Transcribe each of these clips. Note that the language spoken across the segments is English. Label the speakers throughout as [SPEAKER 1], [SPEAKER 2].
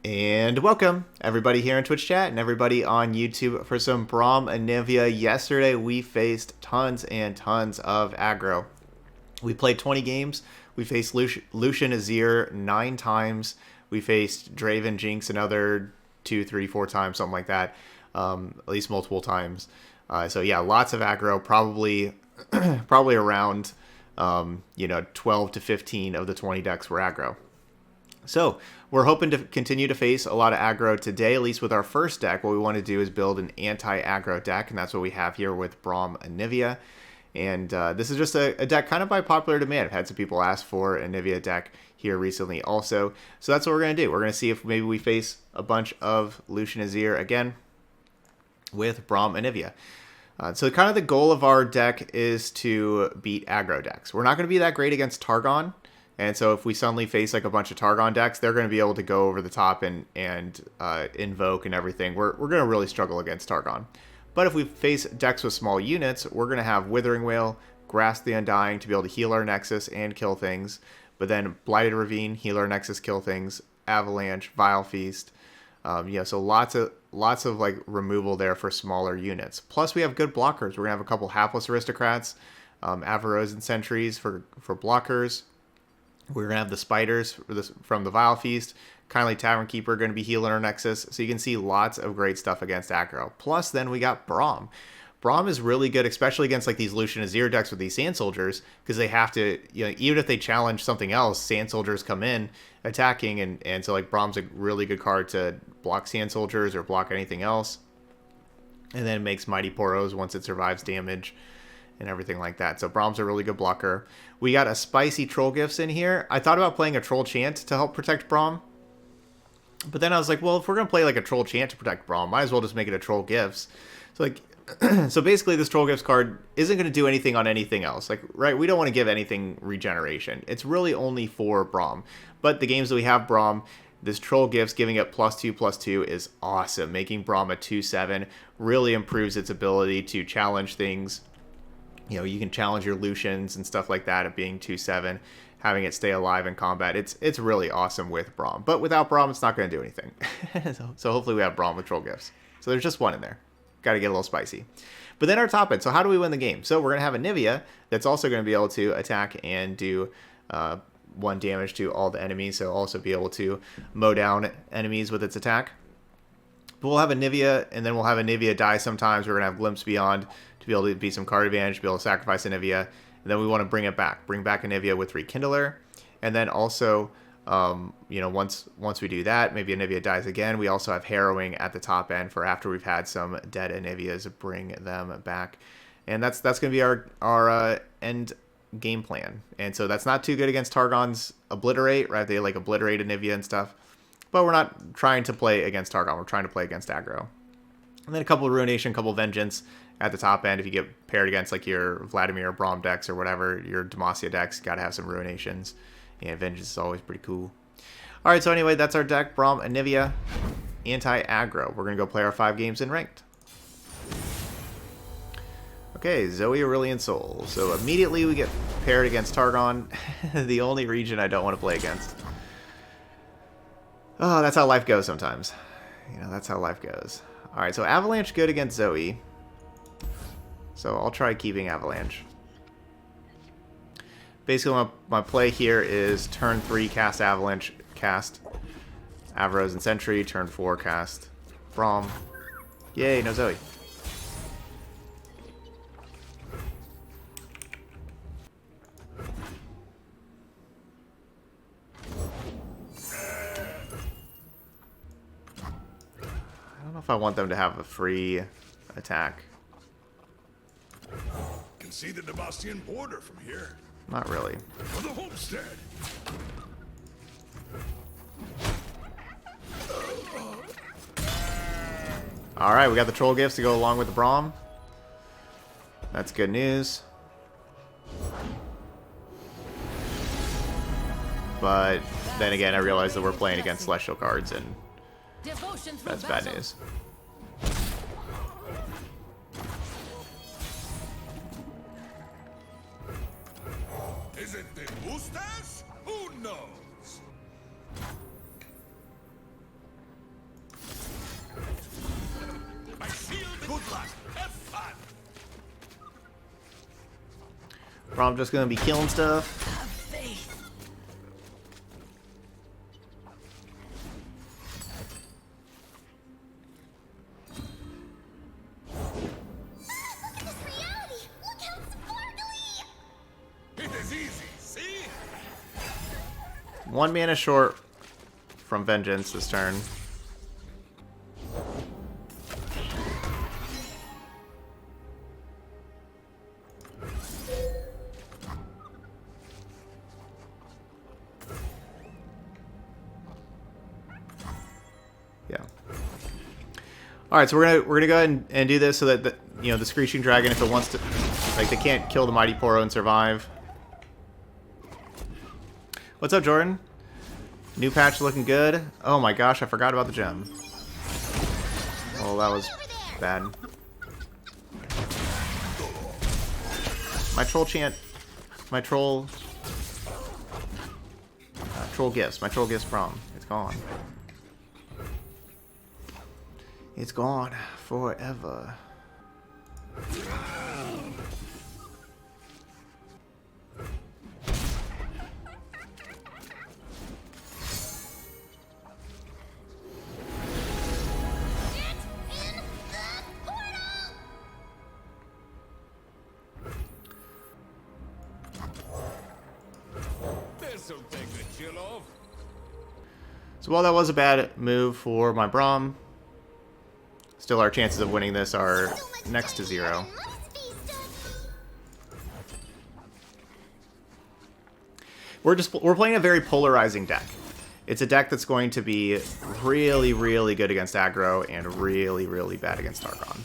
[SPEAKER 1] And welcome, everybody here in Twitch chat and everybody on YouTube for some Braum Anivia. Yesterday, we faced tons and tons of aggro. We played 20 games. We faced Lucian Azir 9 times. We faced Draven Jinx another 2, 3, 4 times, something like that. At least multiple times. So yeah, lots of aggro. Probably around 12 to 15 of the 20 decks were aggro. So we're hoping to continue to face a lot of aggro today, at least with our first deck. What we want to do is build an anti-aggro deck, and that's what we have here with Braum Anivia. And this is just a deck kind of by popular demand. I've had some people ask for an Anivia deck here recently also. So that's what we're going to do. We're going to see if maybe we face a bunch of Lucian Azir again with Braum Anivia. So kind of the goal of our deck is to beat aggro decks. We're not going to be that great against Targon. And so if we suddenly face like a bunch of Targon decks, they're going to be able to go over the top and invoke and everything. We're going to really struggle against Targon. But if we face decks with small units, we're going to have Withering Wail, Grasp the Undying to be able to heal our Nexus and kill things. But then Blighted Ravine, heal our Nexus, kill things. Avalanche, Vile Feast. So lots of like removal there for smaller units. Plus we have good blockers. We're going to have a couple Hapless Aristocrats, Avaros and Sentries for blockers. We're going to have the Spiders from the Vile Feast. Kindly Tavern Keeper going to be healing our Nexus. So you can see lots of great stuff against aggro. Plus, then we got Braum. Braum is really good, especially against like these Lucian Azir decks with these Sand Soldiers, because they have to, even if they challenge something else, Sand Soldiers come in attacking. And so like Braum's a really good card to block Sand Soldiers or block anything else. And then it makes Mighty Poros once it survives damage and everything like that. So Braum's a really good blocker. We got a spicy Troll Gifts in here. I thought about playing a Troll Chant to help protect Braum. But then I was like, well, if we're going to play like a Troll Chant to protect Braum, might as well just make it a Troll Gifts. So like, so basically this Troll Gifts card isn't going to do anything on anything else. Like, right, we don't want to give anything regeneration. It's really only for Braum. But the games that we have Braum, this Troll Gifts giving it +2/+2 is awesome. Making Braum a 2/7 really improves its ability to challenge things. You can challenge your Lucians and stuff like that at being 2/7, having it stay alive in combat. It's really awesome with Braum. But without Braum, it's not going to do anything. So hopefully we have Braum with Troll Gifts. So there's just one in there. Got to get a little spicy. But then our top end. So how do we win the game? So we're going to have Anivia that's also going to be able to attack and do 1 damage to all the enemies. So also be able to mow down enemies with its attack. But we'll have Anivia, and then we'll have Anivia die sometimes. We're going to have Glimpse Beyond to be able to be some card advantage, to be able to sacrifice Anivia. And then we want to bring it back. Bring back Anivia with Rekindler. And then also, once we do that, maybe Anivia dies again. We also have Harrowing at the top end for after we've had some dead Anivias, bring them back. And that's going to be our end game plan. And so that's not too good against Targon's Obliterate, right? They like obliterate Anivia and stuff. But we're not trying to play against Targon. We're trying to play against aggro. And then a couple of Ruination, a couple of Vengeance at the top end. If you get paired against like your Vladimir or Braum decks or whatever, your Demacia decks, got to have some Ruinations. And Vengeance is always pretty cool. All right, so anyway, that's our deck. Braum Anivia, anti-aggro. We're going to go play our 5 games in ranked. Okay, Zoe Aurelian Soul. So immediately we get paired against Targon. The only region I don't want to play against. Oh, that's how life goes sometimes. That's how life goes. All right, so Avalanche good against Zoe. So I'll try keeping Avalanche. Basically, my play here is turn 3, cast Avalanche, cast Avaros and Sentry. Turn 4, cast Braum. Yay, no Zoe. I don't know if I want them to have a free attack.
[SPEAKER 2] Can see the Demacian border from here.
[SPEAKER 1] Not really.
[SPEAKER 2] For the homestead.
[SPEAKER 1] All right, we got the Troll Gifts to go along with the Braum. That's good news. But then again, I realized that we're playing against Celestial cards, and that's bad news.
[SPEAKER 2] Is it the boosters? Who knows?
[SPEAKER 1] Braum just gonna be killing stuff.
[SPEAKER 2] It is easy, see?
[SPEAKER 1] 1 mana short from Vengeance this turn. Yeah. All right, so we're gonna go ahead and do this so that the Screeching Dragon, if it wants to, like, they can't kill the Mighty Poro and survive. What's up, Jordan? New patch looking good. Oh my gosh, I forgot about the gem. Oh, that was bad. My troll chant, my troll gifts, Braum. It's gone. It's gone forever. So while that was a bad move for my Braum, still our chances of winning this are next to 0. We're playing a very polarizing deck. It's a deck that's going to be really, really good against aggro and really, really bad against Targon.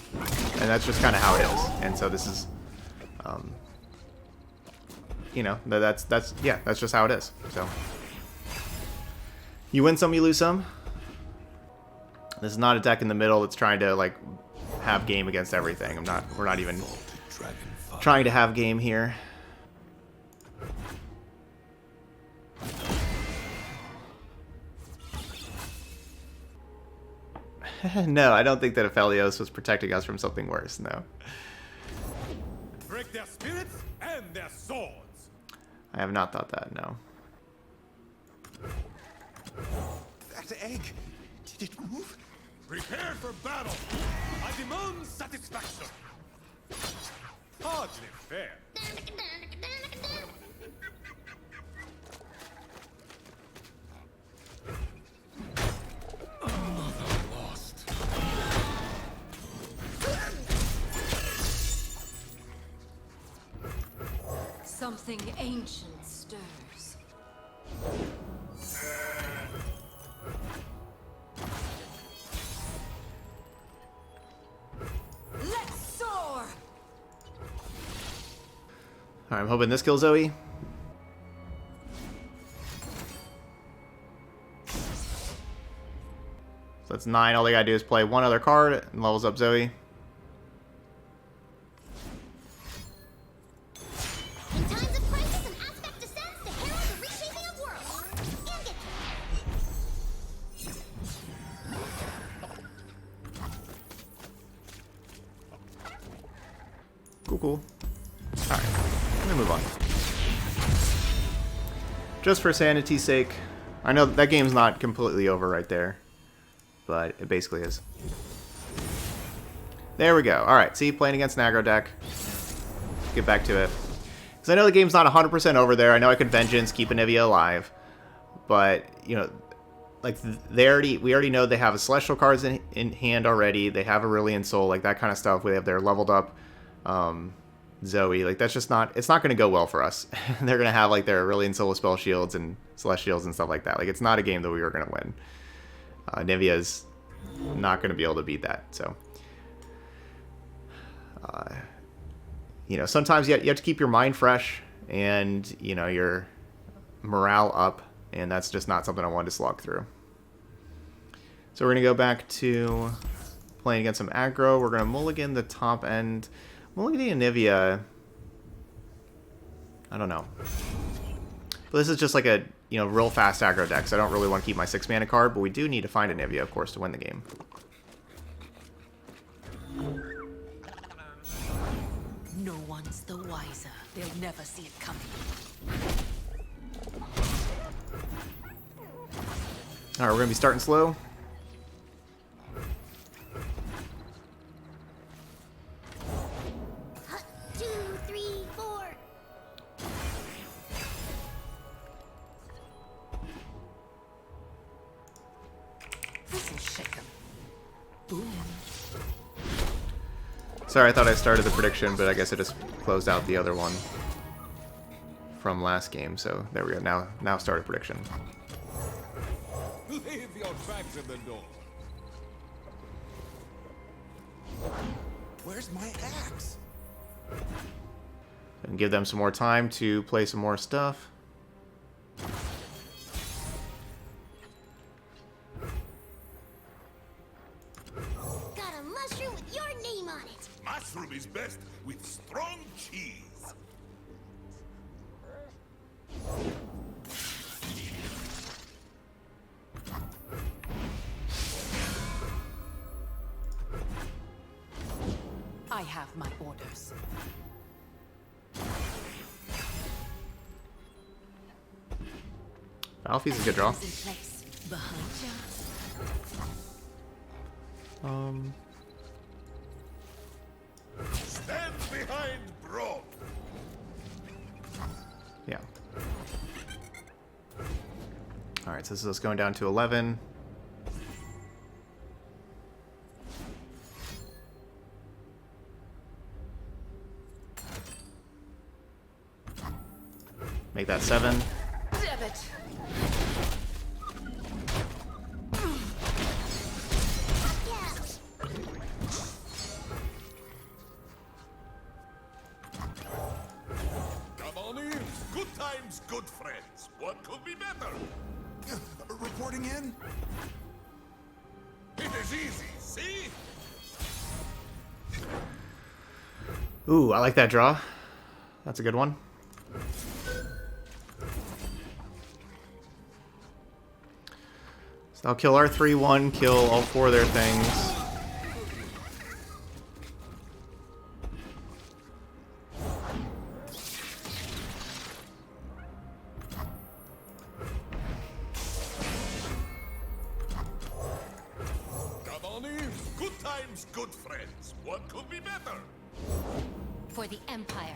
[SPEAKER 1] And that's just kind of how it is. And so this is, that's just how it is. So you win some, you lose some. This is not a deck in the middle that's trying to, like, have game against everything. We're not even trying to have game here. No, I don't think that Aphelios was protecting us from something worse, no.
[SPEAKER 2] Break their spirits and their swords.
[SPEAKER 1] I have not thought that, no.
[SPEAKER 2] That egg, did it move? Prepare for battle. I demand satisfaction. Hardly fair.
[SPEAKER 3] Something ancient stirs. Let's soar! Alright,
[SPEAKER 1] I'm hoping this kills Zoe. So that's 9. All they gotta do is play one other card and levels up Zoe. Cool. Alright, I'm gonna move on. Just for sanity's sake, I know that game's not completely over right there, but it basically is. There we go. Alright, see, playing against an aggro deck. Let's get back to it. Because I know the game's not 100% over there. I know I could Vengeance, keep Anivia alive, but, like, we already know they have a Celestial cards in hand already. They have Aurelion Soul, like that kind of stuff. We have their leveled up Zoe, like, that's just not, it's not going to go well for us. They're going to have, like, their Aurelion Soul spell shields and Celestials and stuff like that. Like, it's not a game that we were going to win. Nivia's not going to be able to beat that, so. Sometimes you have to keep your mind fresh and, your morale up, and that's just not something I wanted to slog through. So we're going to go back to playing against some aggro. We're going to mulligan the top end. Mulligan the Anivia, I don't know. But this is just like a, real fast aggro deck, so I don't really want to keep my 6 mana card, but we do need to find Anivia, of course, to win the game.
[SPEAKER 3] No one's the wiser. They'll never see it coming.
[SPEAKER 1] All right, we're gonna be starting slow.
[SPEAKER 4] Two, three, four.
[SPEAKER 3] This'll shake 'em. Boom.
[SPEAKER 1] Sorry, I thought I started the prediction, but I guess I just closed out the other one from last game. So there we go. Now start a prediction.
[SPEAKER 2] Leave your back to the door. Where's my axe?
[SPEAKER 1] And give them some more time to play some more stuff.
[SPEAKER 4] Got a mushroom with your name on it.
[SPEAKER 2] Mushroom is best with strong cheese.
[SPEAKER 3] I have my orders.
[SPEAKER 1] Alfie's a good draw.
[SPEAKER 3] In place. Behind ya.
[SPEAKER 2] Stand behind Braum.
[SPEAKER 1] Yeah. All right, so this is us going down to 11. Make that 7.
[SPEAKER 3] Debit.
[SPEAKER 4] Yeah.
[SPEAKER 2] Come on in. Good times, good friends. What could be better? Reporting in? It is easy, see?
[SPEAKER 1] Ooh, I like that draw. That's a good one. So I'll kill our 3-1, kill all 4 of their things.
[SPEAKER 2] Come on in. Good times, good friends. What could be better?
[SPEAKER 4] For the Empire.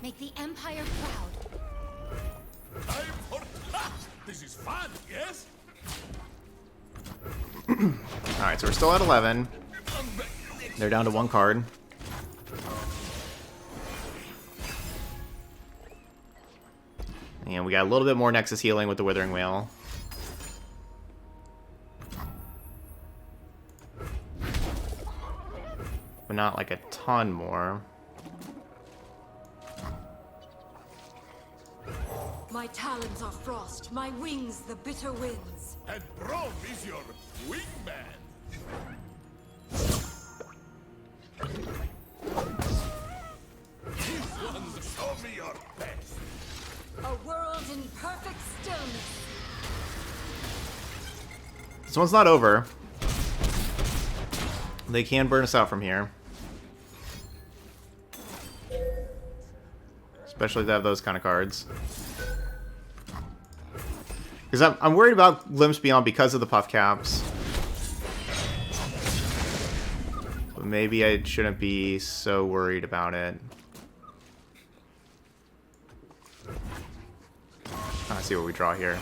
[SPEAKER 4] Make the Empire proud.
[SPEAKER 2] Time for... Ha! This is fun, yes?
[SPEAKER 1] Alright, so we're still at 11. They're down to 1 card. And we got a little bit more Nexus healing with the Withering Whale. But not like a ton more.
[SPEAKER 3] My talons are frost, my wings the bitter winds.
[SPEAKER 2] And Braum is your wingman. This one, show me your best.
[SPEAKER 3] A world in perfect stillness.
[SPEAKER 1] This one's not over. They can burn us out from here. Especially if they have those kind of cards. Because I'm worried about Glimpse Beyond because of the puff caps. But maybe I shouldn't be so worried about it. Let's see what we draw here.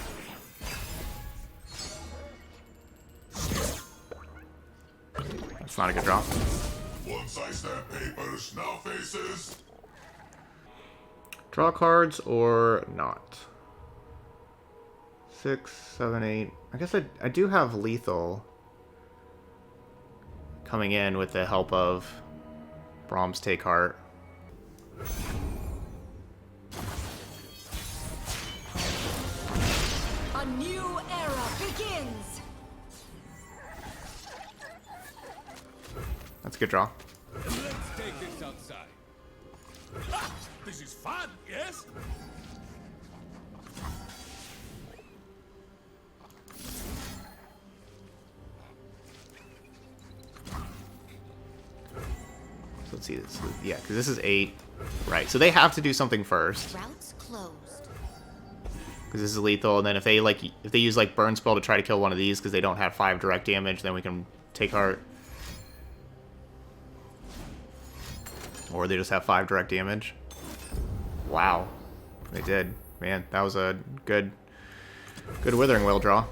[SPEAKER 1] That's not a good draw.
[SPEAKER 2] Once I snap papers, now faces.
[SPEAKER 1] Draw cards or not? 6, 7, 8. I guess I do have lethal coming in with the help of Braum's Take Heart.
[SPEAKER 3] A new era begins.
[SPEAKER 1] That's a good draw.
[SPEAKER 2] Let's take this outside. Ha! This is fun, yes?
[SPEAKER 1] So let's see this. Yeah, because this is 8. Right, so they have to do something first.
[SPEAKER 4] Routes closed.
[SPEAKER 1] Because this is lethal, and then if they use like burn spell to try to kill one of these because they don't have 5 direct damage, then we can take heart. Or they just have 5 direct damage. Wow, they did. Man, that was a good Withering Wail draw.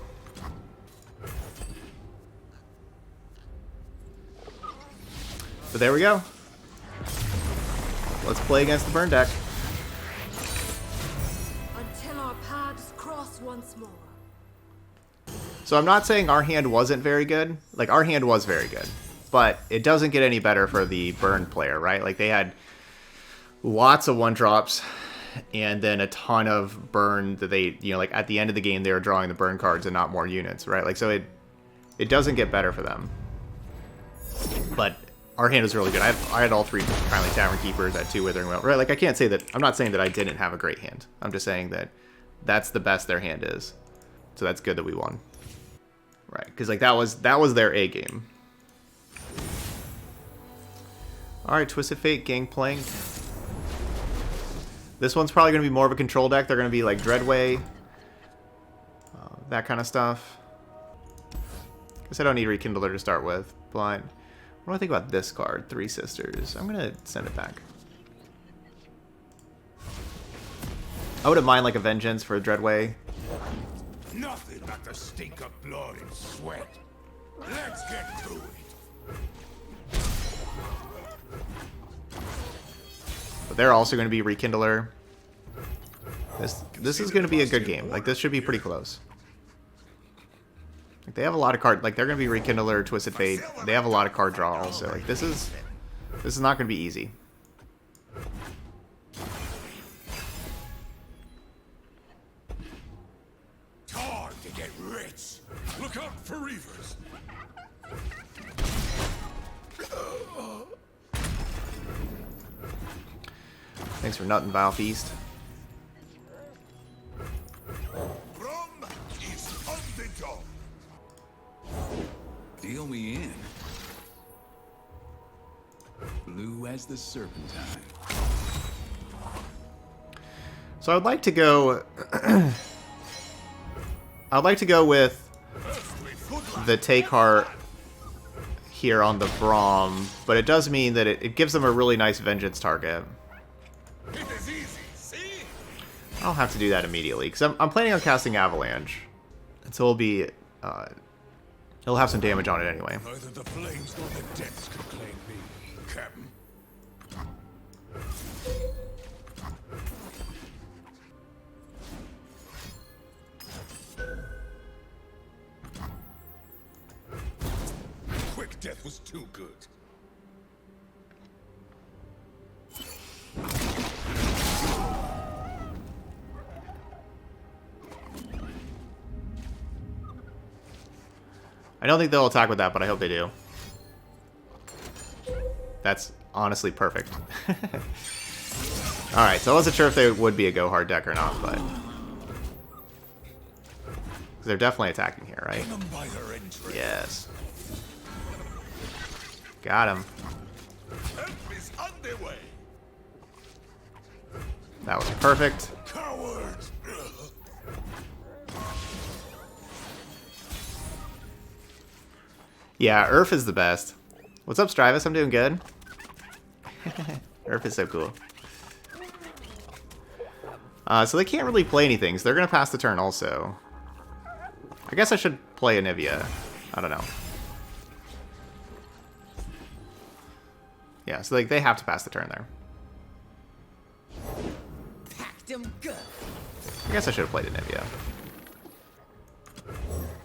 [SPEAKER 1] But there we go. Let's play against the burn deck.
[SPEAKER 3] Until our paths cross once more.
[SPEAKER 1] So I'm not saying our hand wasn't very good. Like, our hand was very good. But it doesn't get any better for the burn player, right? Like, they had lots of 1-drops and then a ton of burn that they, you know, like, at the end of the game, they were drawing the burn cards and not more units, right? Like, so it doesn't get better for them. But our hand was really good. I had all 3 Kindly Tavern Keepers at 2 Withering Wail. Right, like, I can't say that... I'm not saying that I didn't have a great hand. I'm just saying that that's the best their hand is. So that's good that we won. Right, because, like, that was their A game. Alright, Twisted Fate, Gangplank. This one's probably going to be more of a control deck. They're going to be, like, Dreadway. That kind of stuff. Guess I don't need Rekindler to start with, but... What do I think about this card? 3 Sisters. I'm gonna send it back. I wouldn't mind like a Vengeance for a Dreadway.
[SPEAKER 2] Nothing like the stink of blood and sweat. Let's get to it.
[SPEAKER 1] But they're also gonna be Rekindler. This is gonna be a good game. Like, this should be pretty close. Like, they have a lot of card. Like, they're gonna be Rekindler, Twisted Fate. They have a lot of card draw also. Like, this is not gonna be easy.
[SPEAKER 2] Time to get rich. Look out for Reavers.
[SPEAKER 1] Thanks for nutting, Vile Feast.
[SPEAKER 2] Braum is on the job.
[SPEAKER 5] Deal me in. Blue as the Serpentine.
[SPEAKER 1] So I'd like to go... I'd like to go with the Take Heart here on the Braum, but it does mean that it gives them a really nice Vengeance target.
[SPEAKER 2] It is easy, see?
[SPEAKER 1] I don't have to do that immediately, because I'm planning on casting Avalanche. And so it'll be... it'll have some damage on it anyway.
[SPEAKER 2] Neither the flames nor the depths can claim me, Captain. Quick death was too good.
[SPEAKER 1] I don't think they'll attack with that, but I hope they do. That's honestly perfect. Alright, so I wasn't sure if they would be a go hard deck or not, but... They're definitely attacking here, right?
[SPEAKER 2] Them by their entry.
[SPEAKER 1] Yes. Got him.
[SPEAKER 2] Help is on their way.
[SPEAKER 1] That was perfect.
[SPEAKER 2] Cowards!
[SPEAKER 1] Yeah, Urf is the best. What's up, Strivis? I'm doing good. Urf is so cool. So they can't really play anything, so they're going to pass the turn also. I guess I should play Anivia. I don't know. Yeah, so they have to pass the turn there.
[SPEAKER 4] Packed him good.
[SPEAKER 1] I guess I should have played Anivia.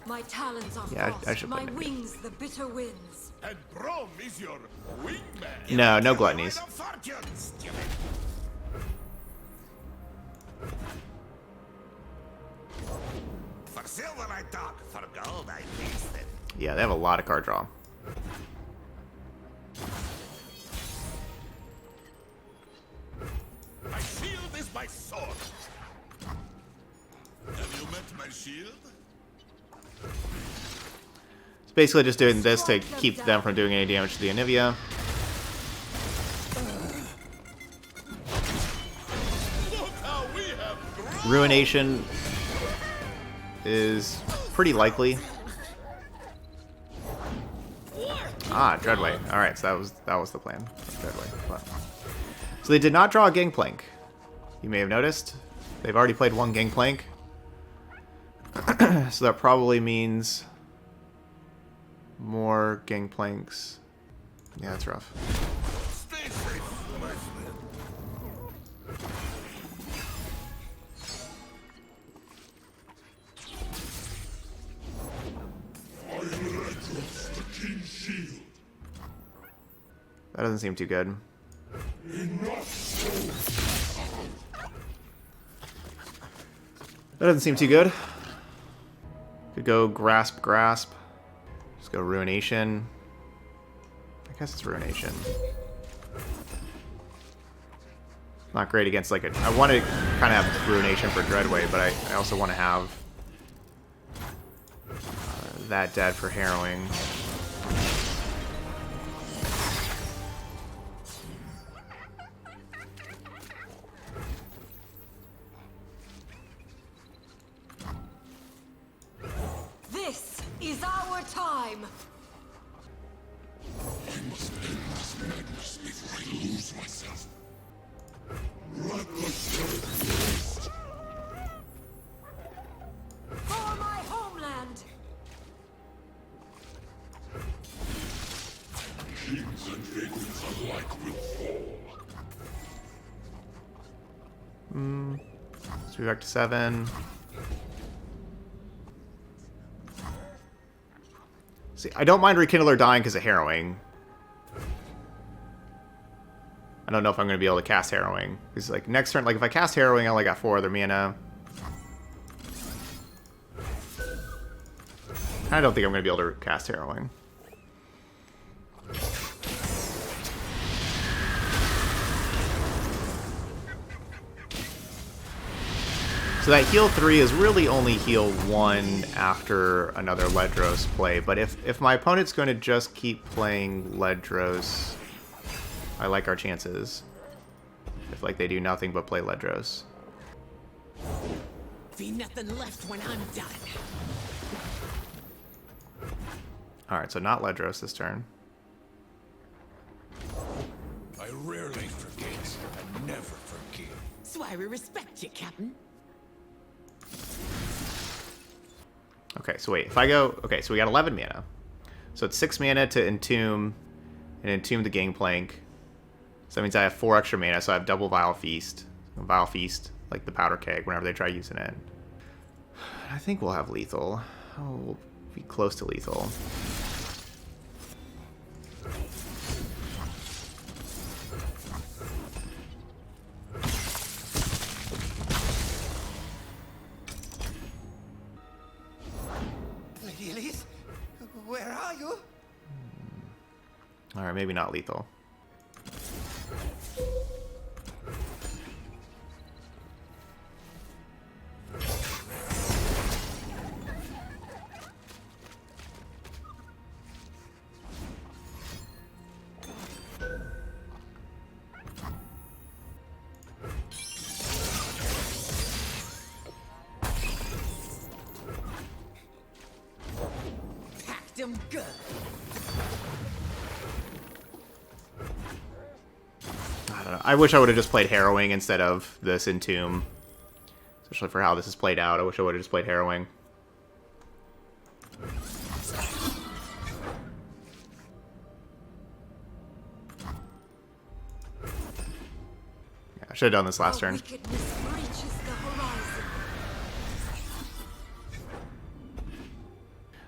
[SPEAKER 3] My talons are
[SPEAKER 1] Yeah,
[SPEAKER 3] frost,
[SPEAKER 1] I should play
[SPEAKER 3] my
[SPEAKER 1] Anivia.
[SPEAKER 3] wings the bitter winds.
[SPEAKER 2] And Braum is your wingman.
[SPEAKER 1] No, no gluttonies.
[SPEAKER 2] Wheel of Fortune, stupid. For silver I dug, for gold I feasted.
[SPEAKER 1] Yeah, they have a lot of card draw.
[SPEAKER 2] My shield is my sword. Have you met my shield?
[SPEAKER 1] It's basically just doing this to keep them from doing any damage to the Anivia. Ruination is pretty likely. Ah, Dreadway. Alright, so that was the plan. Dreadway. But... So they did not draw a Gangplank. You may have noticed. They've already played one Gangplank. So that probably means more Gangplanks. Yeah, that's rough.
[SPEAKER 2] Stay safe, my friend.
[SPEAKER 1] That doesn't seem too good. That doesn't seem too good. Could go Grasp. Just go Ruination. I guess it's Ruination. Not great against like a... I want to kind of have Ruination for Dreadway, but I also want to have that dead for Harrowing.
[SPEAKER 3] This is our time.
[SPEAKER 2] I must end this madness before I lose myself.
[SPEAKER 3] For my homeland.
[SPEAKER 2] Kings and vagrants alike will fall.
[SPEAKER 1] Let's move back to 7. See, I don't mind Rekindler dying because of Harrowing. I don't know if I'm going to be able to cast Harrowing. Because, like, next turn, like, if I cast Harrowing, I only got 4 other mana. I don't think I'm going to be able to cast Harrowing. So that heal 3 is really only heal 1 after another Ledros play, but if my opponent's going to just keep playing Ledros, I like our chances. If like they do nothing but play Ledros.
[SPEAKER 6] Be nothing left when I'm done.
[SPEAKER 1] Alright, so not Ledros this turn.
[SPEAKER 2] I rarely forget. I never forgive.
[SPEAKER 6] So I respect you, Captain.
[SPEAKER 1] Okay, so wait, if I go... Okay, so we got 11 mana. So it's 6 mana to Entomb, and Entomb the Gangplank. So that means I have 4 extra mana, so I have double Vile Feast. Vile Feast, like the Powder Keg, whenever they try using it. I think we'll have lethal. Oh, we'll be close to lethal.
[SPEAKER 7] Lady Elise, where are you?
[SPEAKER 1] Alright, maybe not lethal.
[SPEAKER 6] Packed 'em good.
[SPEAKER 1] I don't know. I wish I would have just played Harrowing instead of this Entomb. Especially for how this is played out. I wish I would have just played Harrowing. Yeah, I should have done this last turn.
[SPEAKER 3] Wickedness reaches the horizon.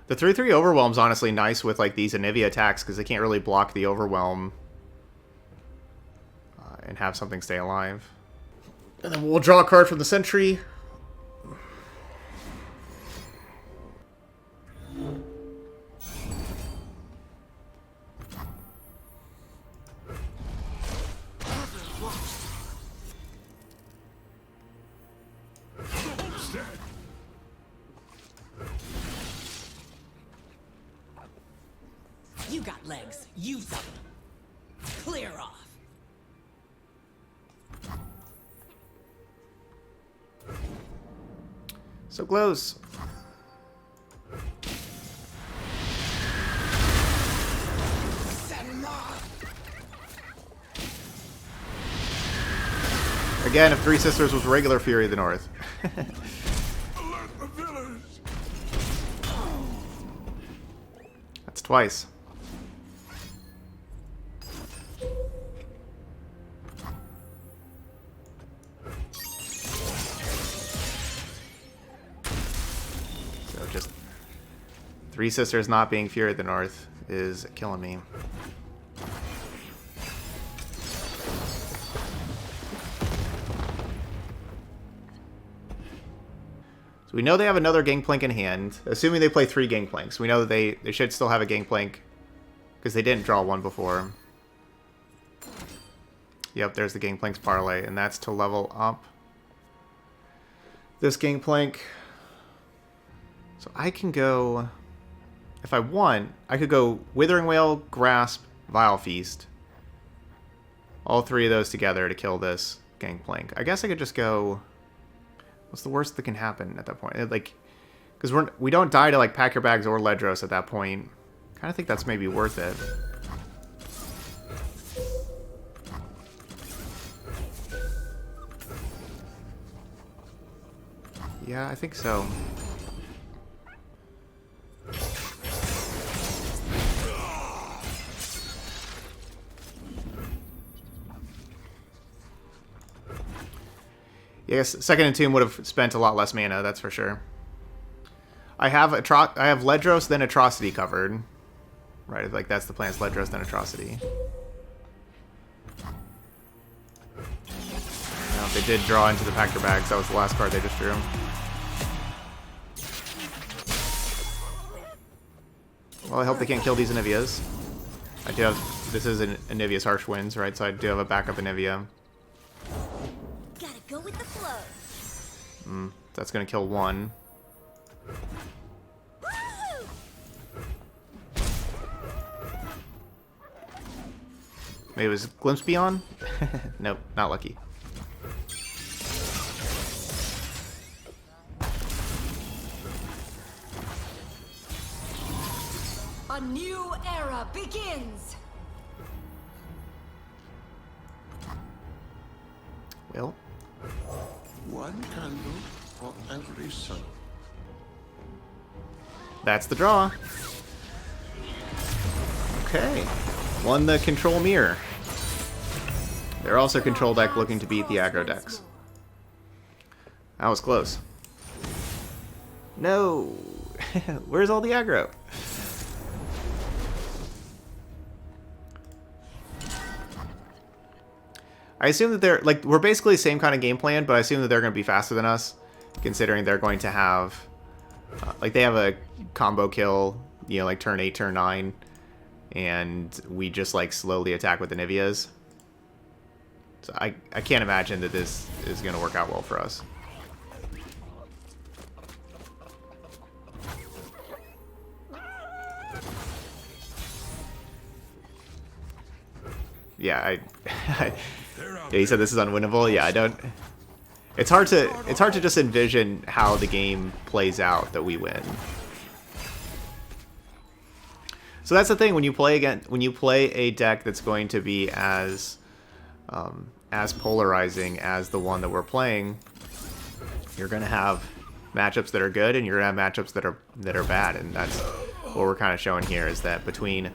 [SPEAKER 1] The 3/3 Overwhelm's honestly nice with like these Anivia attacks because they can't really block the Overwhelm and have something stay alive. And then we'll draw a card from the Sentry.
[SPEAKER 6] You got legs. Use them. Clear off.
[SPEAKER 1] So close. Again, if Three Sisters was regular Fury of the North.
[SPEAKER 2] Alert the village!
[SPEAKER 1] That's twice. So just Three Sisters not being Fury of the North is killing me. We know they have another Gangplank in hand, assuming they play 3 Gangplanks. We know that they should still have a Gangplank, because they didn't draw one before. Yep, there's the Gangplank's parlay, and that's to level up this Gangplank. So I can go, if I want, I could go Withering Wail, Grasp, Vile Feast. All 3 of those together to kill this Gangplank. I guess I could just go... What's the worst that can happen at that point? Like, because we don't die to like Pack Your Bags or Ledros at that point. Kind of think that's maybe worth it. Yeah, I think so. I guess Second Entomb would have spent a lot less mana, that's for sure. I have Ledros, then Atrocity covered. Right, like that's the plan, it's Ledros, then Atrocity. Now, they did draw into the Pack Your Bags, that was the last card they just drew. Well, I hope they can't kill these Anivias. I do have, this is an Anivia's Harsh Winds, right, so I do have a backup Anivia.
[SPEAKER 4] Gotta go with the flow.
[SPEAKER 1] That's gonna kill one. Maybe it was Glimpse Beyond? Nope, not lucky.
[SPEAKER 3] A new era begins.
[SPEAKER 1] Well,
[SPEAKER 2] One candle for every sun.
[SPEAKER 1] that's the draw. Okay. Won the control mirror. They're also control deck looking to beat the aggro decks. That was close. No! Where's all the aggro? I assume that they're, like, we're basically the same kind of game plan, but I assume that they're going to be faster than us, considering they're going to have, like, they have a combo kill, you know, like turn 8, turn 9, and we just, like, slowly attack with the Anivias. So I can't imagine that this is going to work out well for us. Yeah, yeah, he said this is unwinnable. Yeah, I don't. It's hard to just envision how the game plays out that we win. So that's the thing when you play a deck that's going to be as polarizing as the one that we're playing, you're going to have matchups that are good and you're going to have matchups that are bad, and that's what we're kind of showing here, is that between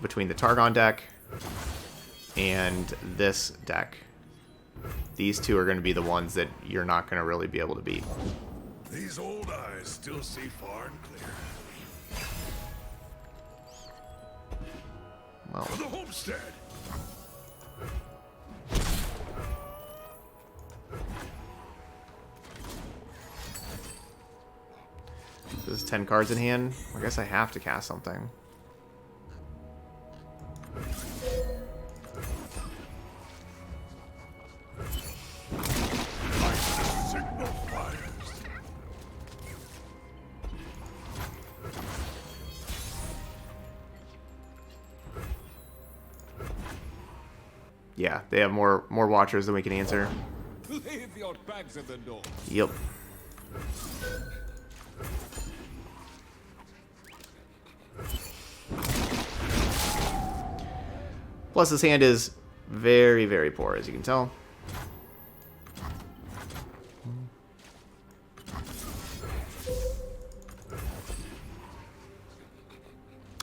[SPEAKER 1] the Targon deck and this deck, these two are going to be the ones that you're not going to really be able to beat.
[SPEAKER 2] These old eyes still see far and clear.
[SPEAKER 1] Well,
[SPEAKER 2] For the homestead!
[SPEAKER 1] there's 10 cards in hand. I guess I have to cast something.
[SPEAKER 2] Signal fires.
[SPEAKER 1] Yeah, they have more watchers than we can answer.
[SPEAKER 5] Leave your bags at the door.
[SPEAKER 1] Yep. Plus, his hand is very, very poor, as you can tell.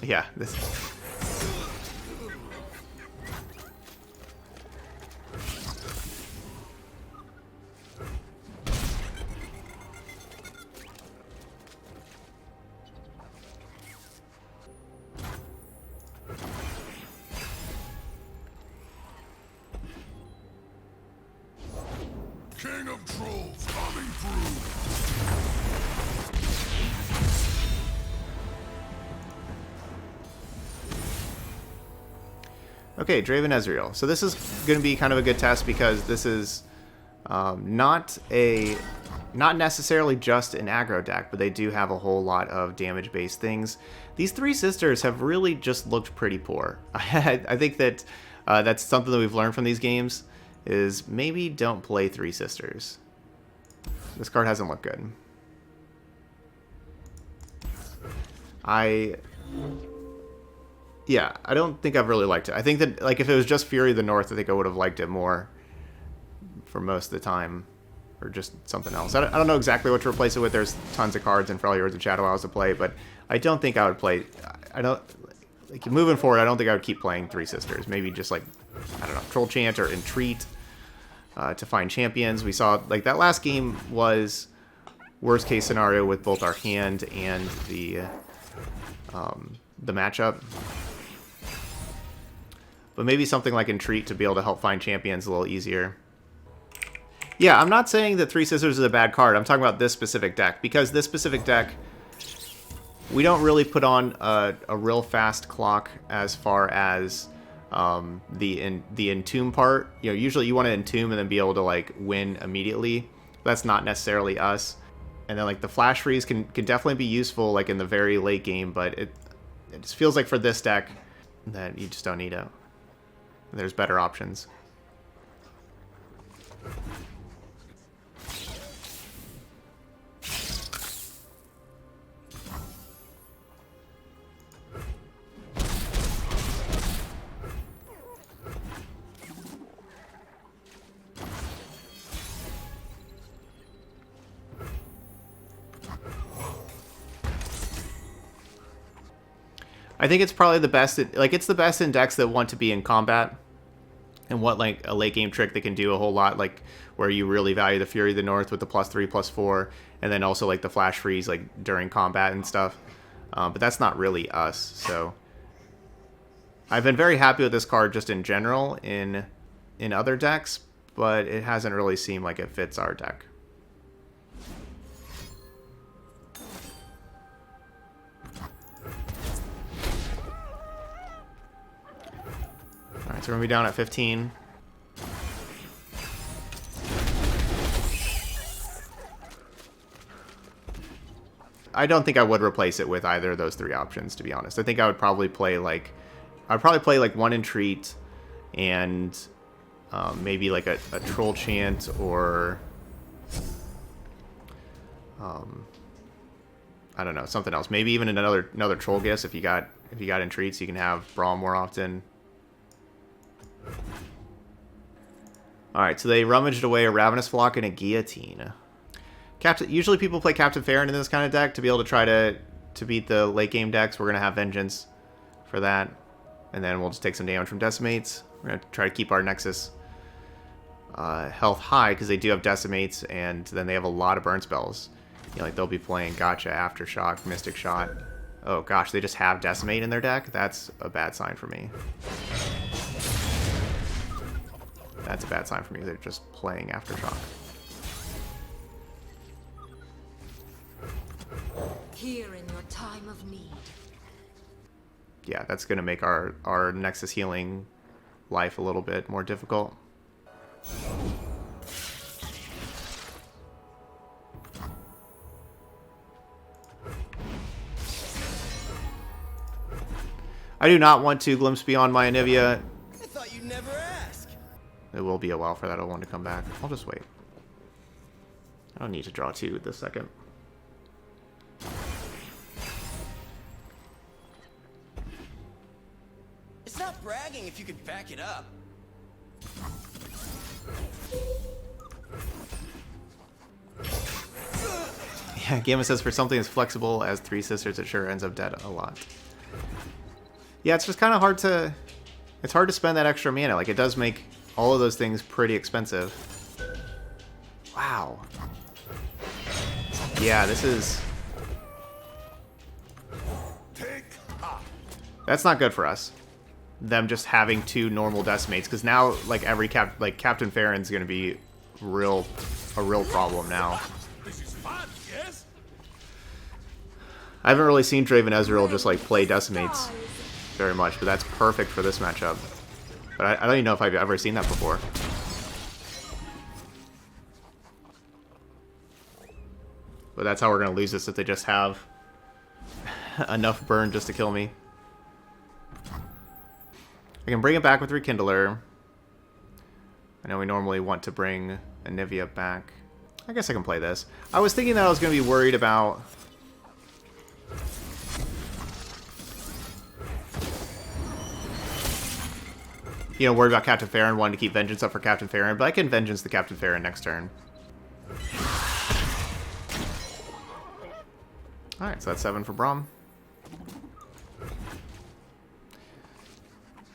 [SPEAKER 1] Yeah, this.
[SPEAKER 2] King of Trolls coming through.
[SPEAKER 1] Okay, Draven Ezreal. So this is going to be kind of a good test because this is not necessarily just an aggro deck, but they do have a whole lot of damage-based things. These three sisters have really just looked pretty poor. I think that that's something that we've learned from these games, is maybe don't play three sisters. This card hasn't looked good. Yeah, I don't think I've really liked it. I think that, like, if it was just Fury of the North, I think I would have liked it more for most of the time, or just something else. I don't know exactly what to replace it with. There's tons of cards and Freljords and Shadow Owls to play, but I don't think I would play. Like, moving forward, I don't think I would keep playing Three Sisters. Maybe just, like, I don't know, Troll Chant or Entreat to find champions. We saw, like, that last game was worst case scenario with both our hand and the matchup. But maybe something like Entreat to be able to help find champions a little easier. Yeah, I'm not saying that Three Sisters is a bad card. I'm talking about this specific deck. Because this specific deck, we don't really put on a real fast clock as far as the entomb part. You know, usually you want to entomb and then be able to, like, win immediately. That's not necessarily us. And then, like, the flash freeze can definitely be useful, like, in the very late game, but it just feels like for this deck that you just don't need it. There's better options. I think it's probably the best. It's the best in decks that want to be in combat, and what, like, a late game trick that can do a whole lot, like where you really value the Fury of the North with the +3/+4, and then also, like, the flash freeze, like, during combat and stuff. But that's not really us. So I've been very happy with this card just in general in other decks, but it hasn't really seemed like it fits our deck. Alright, so we're going to be down at 15. I don't think I would replace it with either of those three options, to be honest. I think I would probably play, like, one Entreat and maybe, like, a Troll Chant or I don't know, something else. Maybe even another Troll Gifts if you got Entreat, so you can have Braum more often. Alright, so they rummaged away a Ravenous Flock and a Guillotine. Usually people play Captain Farron in this kind of deck to be able to try to beat the late game decks. We're going to have Vengeance for that. And then we'll just take some damage from Decimates. We're going to try to keep our Nexus health high because they do have Decimates, and then they have a lot of burn spells. You know, like, they'll be playing Gotcha, Aftershock, Mystic Shot. Oh gosh, they just have Decimate in their deck? That's a bad sign for me. That's a bad sign for me. They're just playing Aftershock.
[SPEAKER 3] Here in your time of need.
[SPEAKER 1] Yeah, that's going to make our Nexus healing life a little bit more difficult. I do not want to glimpse beyond my Anivia.
[SPEAKER 7] I thought you'd never ask.
[SPEAKER 1] It will be a while for that O1 to come back. I'll just wait. I don't need to draw 2 this second.
[SPEAKER 7] It's not bragging if you could back it up.
[SPEAKER 1] Yeah, Gamma says for something as flexible as Three Sisters, it sure ends up dead a lot. Yeah, it's just kind of hard to... It's hard to spend that extra mana. Like, it does make all of those things pretty expensive. Wow. Yeah, this is... That's not good for us. Them just having 2 normal decimates, because now, like, every Captain Farron's going to be a real problem now.
[SPEAKER 2] This is fun, yes?
[SPEAKER 1] I haven't really seen Draven Ezreal just, like, play decimates very much, but that's perfect for this matchup. But I don't even know if I've ever seen that before. But that's how we're going to lose this, if they just have enough burn just to kill me. I can bring it back with Rekindler. I know we normally want to bring Anivia back. I guess I can play this. I was thinking that I was going to be worried about... You know, worried about Captain Farron, wanting to keep Vengeance up for Captain Farron, but I can Vengeance the Captain Farron next turn. Alright, so that's 7 for Braum.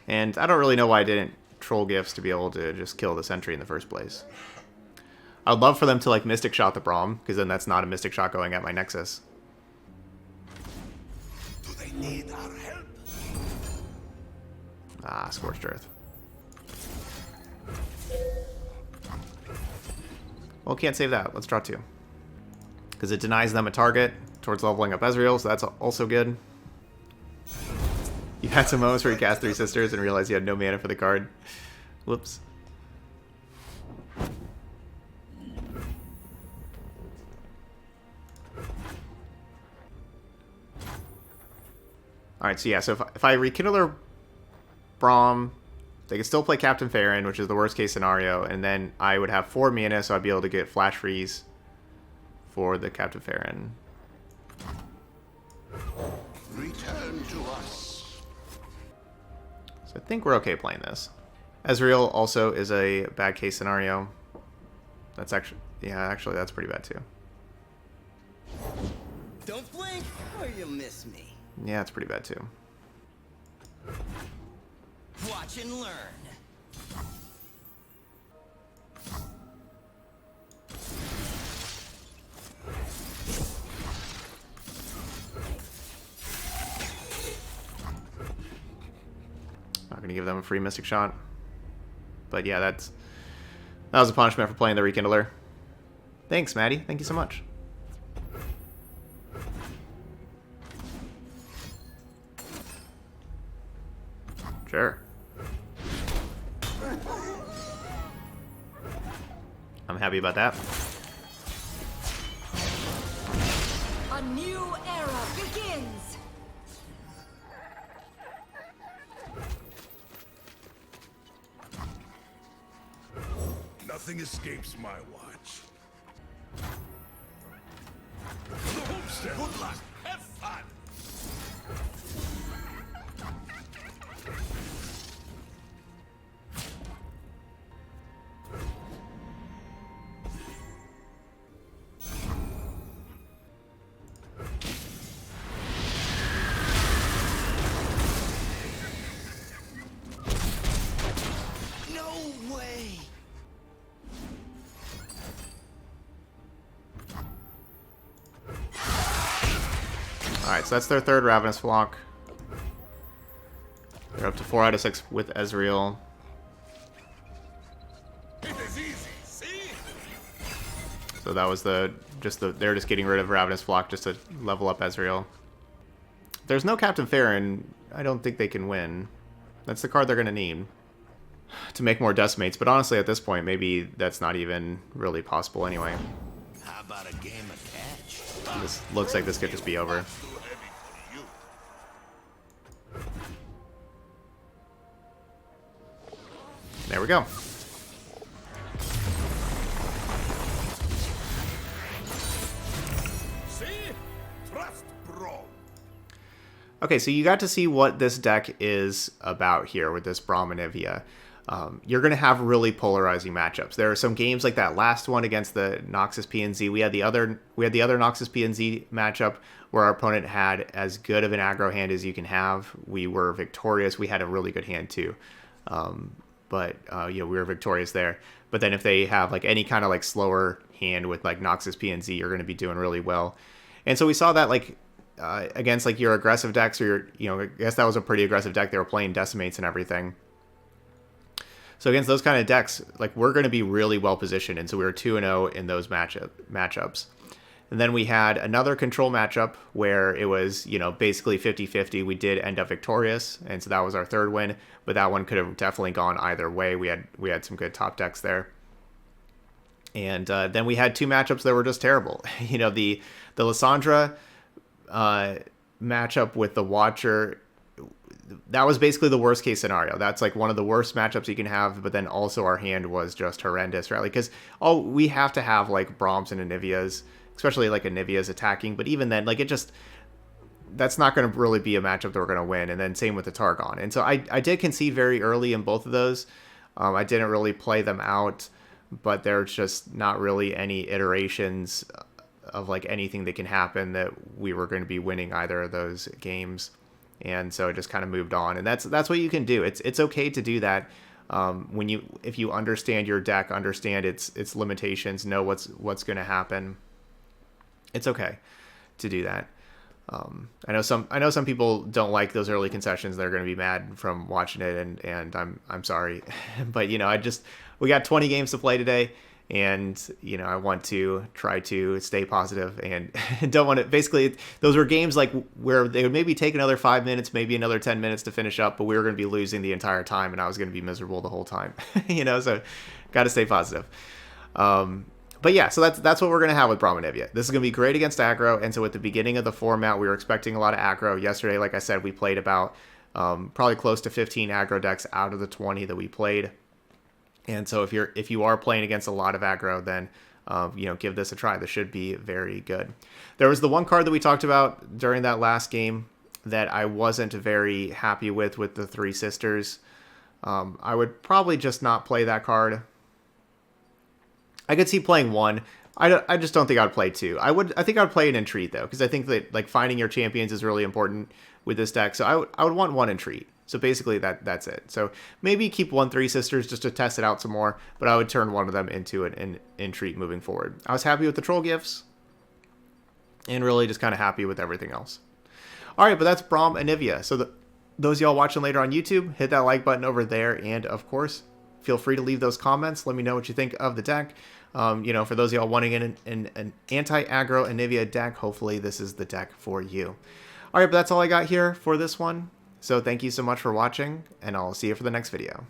[SPEAKER 1] And I don't really know why I didn't troll gifts to be able to just kill the sentry in the first place. I would love for them to, like, Mystic Shot the Braum, because then that's not a Mystic Shot going at my Nexus.
[SPEAKER 2] Do they need our help?
[SPEAKER 1] Ah, Scorched Earth. Well, can't save that. Let's draw 2. Because it denies them a target towards leveling up Ezreal, so that's also good. You had some moments where you cast Three Sisters and realized you had no mana for the card. Whoops. Alright, so yeah, so if I Rekindler Braum, they could still play Captain Farron, which is the worst case scenario, and then I would have 4 mana, so I'd be able to get Flash Freeze for the Captain Farron.
[SPEAKER 2] Return to us.
[SPEAKER 1] So I think we're okay playing this. Ezreal also is a bad case scenario. That's actually, yeah, actually that's pretty bad too.
[SPEAKER 7] Don't blink or you'll miss me.
[SPEAKER 1] Yeah, it's pretty bad too.
[SPEAKER 7] Watch and learn.
[SPEAKER 1] Not gonna give them a free Mystic Shot. But yeah, that was a punishment for playing the Rekindler. Thanks, Maddie. Thank you so much. Sure. I'm happy about that.
[SPEAKER 3] A new era begins.
[SPEAKER 2] Nothing escapes my watch. The homestead. Good luck. Have fun.
[SPEAKER 7] No way.
[SPEAKER 1] Alright, so that's their third Ravenous Flock. They're up to 4 out of 6 with Ezreal.
[SPEAKER 2] It is easy, see?
[SPEAKER 1] So that was they're just getting rid of Ravenous Flock just to level up Ezreal. There's no Captain Farron. I don't think they can win. That's the card they're going to need to make more Decimates. But honestly, at this point, maybe that's not even really possible anyway.
[SPEAKER 2] How about a game of catch?
[SPEAKER 1] This looks like this could just be over.
[SPEAKER 2] Too heavy for you.
[SPEAKER 1] There we go. Okay, so you got to see what this deck is about here with this Braum Anivia. You're going to have really polarizing matchups. There are some games like that last one against the Noxus PNZ. We had the other Noxus PNZ matchup where our opponent had as good of an aggro hand as you can have. We were victorious. We had a really good hand too, but we were victorious there. But then if they have like any kind of like slower hand with like Noxus PNZ, you're going to be doing really well. And so we saw that like against like your aggressive decks, or your, I guess that was a pretty aggressive deck. They were playing Decimates and everything. So against those kind of decks, like we're going to be really well positioned, and so we were 2-0 in those matchups. And then we had another control matchup where it was, basically 50-50. We did end up victorious, and so that was our third win. But that one could have definitely gone either way. We had some good top decks there. And then we had two matchups that were just terrible. The Lysandra matchup with the Watcher. That was basically the worst case scenario. That's like one of the worst matchups you can have, but then also our hand was just horrendous, right? Because we have to have like Braums and Anivias, especially like Anivia's attacking, but even then, like that's not going to really be a matchup that we're going to win. And then same with the Targon. And so I did concede very early in both of those. I didn't really play them out, but there's just not really any iterations of like anything that can happen that we were going to be winning either of those games. And so it just kind of moved on, and that's what you can do. It's okay to do that if you understand your deck, understand its limitations, know what's going to happen. It's okay to do that. I know some people don't like those early concessions. They're going to be mad from watching it, and I'm sorry, but we got 20 games to play today. And, I want to try to stay positive and don't want to, basically, those were games like where they would maybe take another 5 minutes, maybe another 10 minutes to finish up, but we were going to be losing the entire time and I was going to be miserable the whole time, so got to stay positive. But yeah, so that's what we're going to have with Braum Anivia. This is going to be great against aggro. And so at the beginning of the format, we were expecting a lot of aggro. Yesterday, like I said, we played about probably close to 15 aggro decks out of the 20 that we played. And so if you are playing against a lot of aggro, then give this a try. This should be very good. There was the one card that we talked about during that last game that I wasn't very happy with the Three Sisters. I would probably just not play that card. I could see playing one. I just don't think I'd play two. I think I'd play an Entreat though, because I think that like finding your champions is really important with this deck. So I would want one Entreat. So basically that's it. So maybe keep one Three Sisters just to test it out some more, but I would turn one of them into an Entreat moving forward. I was happy with the troll gifts and really just kind of happy with everything else. All right, but that's Braum Anivia. So those of y'all watching later on YouTube, hit that like button over there. And of course, feel free to leave those comments. Let me know what you think of the deck. For those of y'all wanting an anti-aggro Anivia deck, hopefully this is the deck for you. All right, but that's all I got here for this one. So thank you so much for watching, and I'll see you for the next video.